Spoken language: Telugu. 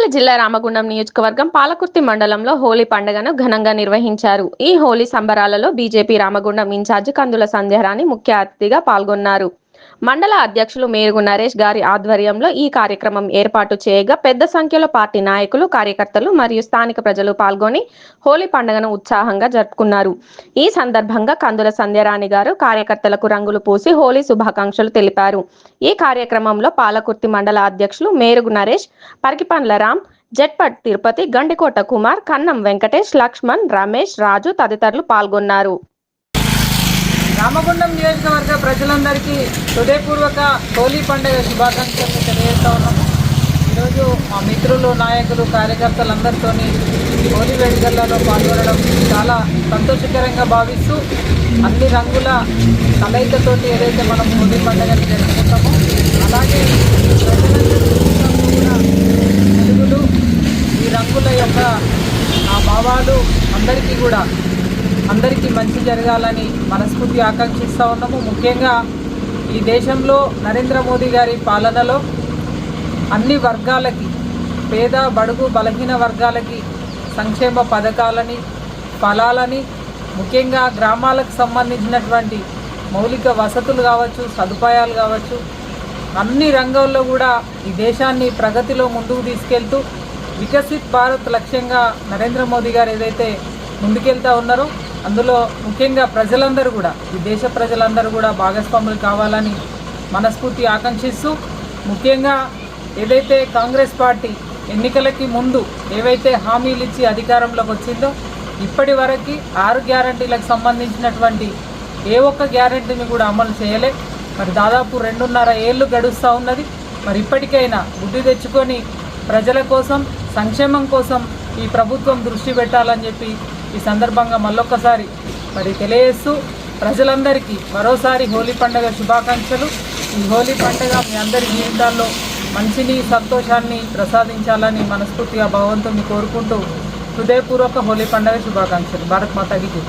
నిర్మల్ జిల్లా రామగుండం నియోజకవర్గం పాలకుర్తి మండలంలో హోలీ పండుగను ఘనంగా నిర్వహించారు. ఈ హోలీ సంబరాలలో బీజేపీ రామగుండం ఇన్ఛార్జి కందుల సంధ్యారాణి ముఖ్య అతిథిగా పాల్గొన్నారు. మండల అధ్యక్షులు మేరుగు నరేష్ గారి ఆధ్వర్యంలో ఈ కార్యక్రమం ఏర్పాటు చేయగా పెద్ద సంఖ్యలో పార్టీ నాయకులు, కార్యకర్తలు మరియు స్థానిక ప్రజలు పాల్గొని హోలీ పండుగను ఉత్సాహంగా జరుపుకున్నారు. ఈ సందర్భంగా కందుల సంధ్యారాణి గారు కార్యకర్తలకు రంగులు పూసి హోలీ శుభాకాంక్షలు తెలిపారు. ఈ కార్యక్రమంలో పాలకుర్తి మండల అధ్యక్షులు మేరుగు నరేష్, పరికిపండ్ల రామ్, జట్పట్ తిరుపతి, గండికోట కుమార్, కన్నం వెంకటేష్, లక్ష్మణ్, రమేష్, రాజు తదితరులు పాల్గొన్నారు. రామగుండం నియోజకవర్గ ప్రజలందరికీ హృదయపూర్వక హోలీ పండుగ శుభాకాంక్షలు తెలియజేస్తా ఉన్నాము. ఈరోజు మా మిత్రులు, నాయకులు, కార్యకర్తలందరితో హోలీ వేడుకలలో పాల్గొనడం చాలా సంతోషకరంగా భావిస్తూ అన్ని రంగుల కలయికతోటి ఏదైతే మనం హోలీ పండుగని జరుపుకుంటామో అలాగే వెలుగులు ఈ రంగుల యొక్క ఆ భావాలు అందరికీ మంచి జరగాలని మనస్ఫూర్తి ఆకాంక్షిస్తూ ఉన్నాము. ముఖ్యంగా ఈ దేశంలో నరేంద్ర మోదీ గారి పాలనలో అన్ని వర్గాలకి, పేద బడుగు బలహీన వర్గాలకి సంక్షేమ పథకాలని, ఫలాలని, ముఖ్యంగా గ్రామాలకు సంబంధించినటువంటి మౌలిక వసతులు కావచ్చు, సదుపాయాలు కావచ్చు, అన్ని రంగాల్లో కూడా ఈ దేశాన్ని ప్రగతిలో ముందుకు తీసుకెళ్తూ వికసిత్ భారత్ లక్ష్యంగా నరేంద్ర మోదీ గారు ఏదైతే ముందుకెళ్తా ఉన్నారో అందులో ముఖ్యంగా ప్రజలందరూ కూడా, ఈ దేశ ప్రజలందరూ కూడా భాగస్వాములు కావాలని మనస్ఫూర్తి ఆకాంక్షిస్తూ, ముఖ్యంగా ఏదైతే కాంగ్రెస్ పార్టీ ఎన్నికలకి ముందు ఏవైతే హామీలు ఇచ్చి అధికారంలోకి వచ్చిందో ఇప్పటి వరకు 6 గ్యారంటీలకు సంబంధించినటువంటి ఏ ఒక్క గ్యారంటీని కూడా అమలు చేయలే. మరి దాదాపు 2.5 ఏళ్ళు గడుస్తూ ఉన్నది. మరి ఇప్పటికైనా బుద్ధి తెచ్చుకొని ప్రజల కోసం, సంక్షేమం కోసం ఈ ప్రభుత్వం దృష్టి పెట్టాలని చెప్పి ఈ సందర్భంగా మళ్ళొక్కసారి మరి తెలియజేస్తూ ప్రజలందరికీ మరోసారి హోలీ పండుగ శుభాకాంక్షలు. ఈ హోలీ పండుగ మీ అందరి జీవితాల్లో మంచిని, సంతోషాన్ని ప్రసాదించాలని మనస్ఫూర్తిగా భగవంతుని కోరుకుంటూ హృదయపూర్వక హోలీ పండుగ శుభాకాంక్షలు. భారత్ మాతాకి జై.